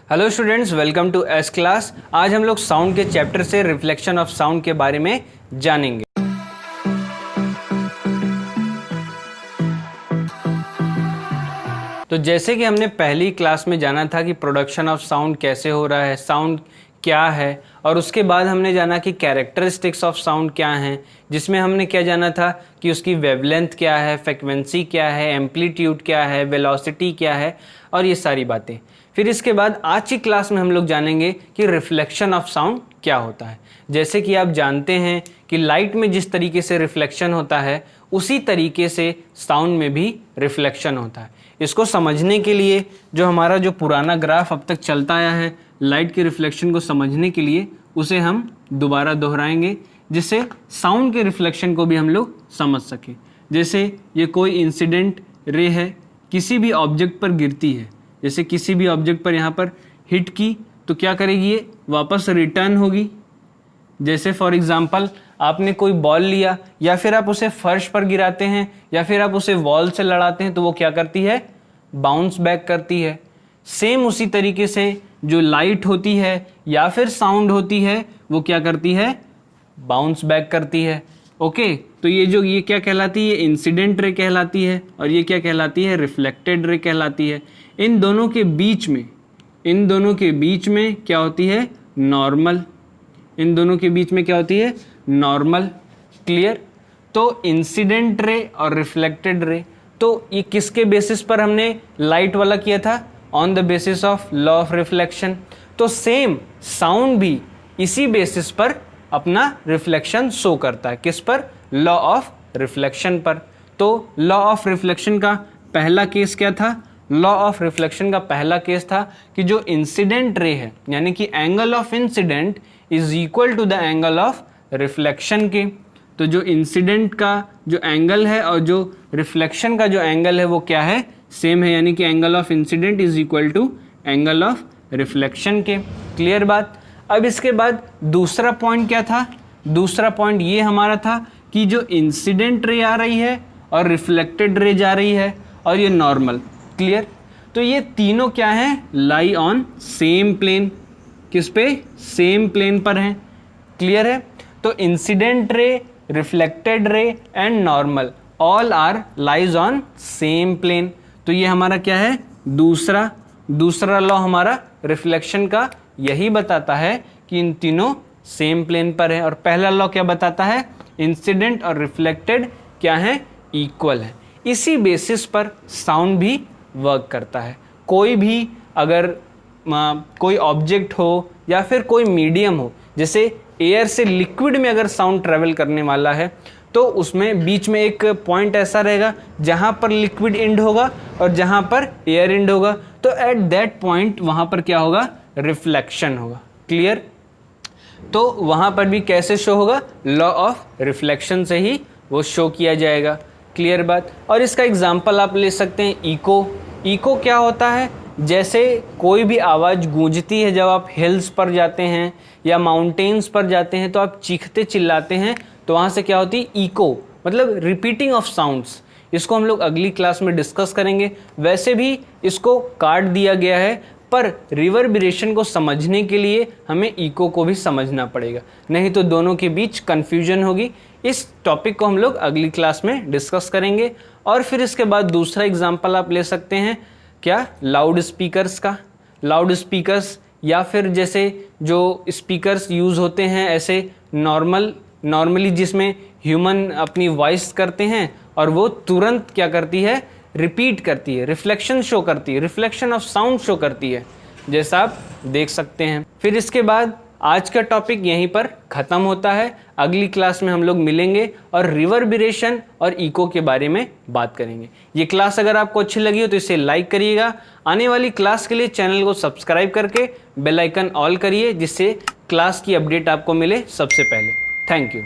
Hello students, welcome to S class. आज हम लोग साउंड के चैप्टर से रिफ्लेक्शन ऑफ साउंड के बारे में जानेंगे। तो जैसे कि हमने पहली क्लास में जाना था कि प्रोडक्शन ऑफ साउंड कैसे हो रहा है, साउंड क्या है, और उसके बाद हमने जाना कि कैरेक्टरिस्टिक्स ऑफ साउंड क्या हैं, जिसमें हमने क्या जाना था कि उसकी वेवलेंथ क्या है, फ्रिक्वेंसी क्या है, एम्पलीट्यूड क्या है, वेलोसिटी क्या है, और ये सारी बातें। फिर इसके बाद आज की क्लास में हम लोग जानेंगे कि रिफ्लेक्शन ऑफ साउंड क्या होता है। जैसे कि आप जानते हैं कि लाइट में जिस तरीके से रिफ्लेक्शन होता है उसी तरीके से साउंड में भी रिफ्लेक्शन होता है। इसको समझने के लिए जो पुराना ग्राफ अब तक चलता आया है लाइट के रिफ्लेक्शन को समझने के लिए, उसे हम दोबारा दोहराएंगे जिससे साउंड के रिफ्लेक्शन को भी हम लोग समझ सकें। जैसे ये कोई इंसिडेंट रे है, किसी भी ऑब्जेक्ट पर गिरती है, जैसे किसी भी ऑब्जेक्ट पर यहाँ पर हिट की तो क्या करेगी, ये वापस रिटर्न होगी। जैसे फॉर एग्जांपल आपने कोई बॉल लिया या फिर आप उसे फर्श पर गिराते हैं या फिर आप उसे वॉल से लड़ाते हैं तो वो क्या करती है, बाउंस बैक करती है। सेम उसी तरीके से जो लाइट होती है या फिर साउंड होती है वो क्या करती है, बाउंस बैक करती है। ओके, तो ये क्या कहलाती है, इंसिडेंट रे कहलाती है, और ये क्या कहलाती है, रिफ्लेक्टेड रे कहलाती है। इन दोनों के बीच में क्या होती है, नॉर्मल। इन दोनों के बीच में क्या होती है, नॉर्मल। क्लियर। तो इंसिडेंट रे और रिफ्लेक्टेड रे, तो ये किसके बेसिस पर हमने लाइट वाला किया था, on the basis of law of reflection. तो सेम साउंड भी इसी बेसिस पर अपना रिफ्लेक्शन शो करता है। किस पर, लॉ ऑफ रिफ्लेक्शन पर। तो लॉ ऑफ रिफ्लेक्शन का पहला केस क्या था, लॉ ऑफ रिफ्लेक्शन का पहला केस था कि जो इंसिडेंट रे है यानी कि angle of incidence is equal to the angle of reflection के। तो जो इंसिडेंट का जो एंगल है और जो रिफ्लेक्शन का जो एंगल है वो क्या है, सेम है, यानी कि angle of incidence is equal to angle of reflection के। क्लियर बात। अब इसके बाद दूसरा पॉइंट क्या था, दूसरा पॉइंट ये हमारा था कि जो इंसिडेंट रे आ रही है और रिफ्लेक्टेड रे जा रही है और ये नॉर्मल। क्लियर। तो ये तीनों क्या हैं, लाई ऑन सेम प्लेन। किस पे, सेम प्लेन पर हैं। क्लियर है। तो incident ray, reflected ray and normal all are lies on same plane. तो ये हमारा क्या है, दूसरा लॉ हमारा रिफ्लेक्शन का यही बताता है कि इन तीनों सेम प्लेन पर है। और पहला लॉ क्या बताता है, इंसिडेंट और रिफ्लेक्टेड क्या है, इक्वल है। इसी बेसिस पर साउंड भी वर्क करता है। कोई भी अगर कोई ऑब्जेक्ट हो या फिर कोई मीडियम हो, जैसे एयर से लिक्विड में अगर साउंड ट्रेवल करने वाला है तो उसमें बीच में एक पॉइंट ऐसा रहेगा जहां पर लिक्विड एंड होगा और जहां पर एयर एंड होगा। तो एट दैट पॉइंट वहां पर क्या होगा, रिफ्लेक्शन होगा। क्लियर। तो वहां पर भी कैसे शो होगा, लॉ ऑफ रिफ्लेक्शन से ही वो शो किया जाएगा। क्लियर बात। और इसका एग्जाम्पल आप ले सकते हैं इको। इको क्या होता है, जैसे कोई भी आवाज़ गूंजती है जब आप हिल्स पर जाते हैं या माउंटेन्स पर जाते हैं तो आप चीखते चिल्लाते हैं, तो वहाँ से क्या होती है, इको, मतलब रिपीटिंग ऑफ साउंड्स। इसको हम लोग अगली क्लास में डिस्कस करेंगे। वैसे भी इसको काट दिया गया है, पर रिवर्बरेशन को समझने के लिए हमें इको को भी समझना पड़ेगा, नहीं तो दोनों के बीच कन्फ्यूजन होगी। इस टॉपिक को हम लोग अगली क्लास में डिस्कस करेंगे। और फिर इसके बाद दूसरा एग्जाम्पल आप ले सकते हैं, क्या, लाउड स्पीकर्स का। लाउड स्पीकर्स या फिर जैसे जो स्पीकर्स यूज़ होते हैं ऐसे नॉर्मली जिसमें ह्यूमन अपनी वॉइस करते हैं और वो तुरंत क्या करती है, रिपीट करती है, रिफ्लेक्शन शो करती है, रिफ्लेक्शन ऑफ साउंड शो करती है, जैसा आप देख सकते हैं। फिर इसके बाद आज का टॉपिक यहीं पर ख़त्म होता है। अगली क्लास में हम लोग मिलेंगे और रिवर्बरेशन और इको के बारे में बात करेंगे। ये क्लास अगर आपको अच्छी लगी हो तो इसे लाइक करिएगा। आने वाली क्लास के लिए चैनल को सब्सक्राइब करके बेल आइकन ऑल करिए, जिससे क्लास की अपडेट आपको मिले सबसे पहले। Thank you.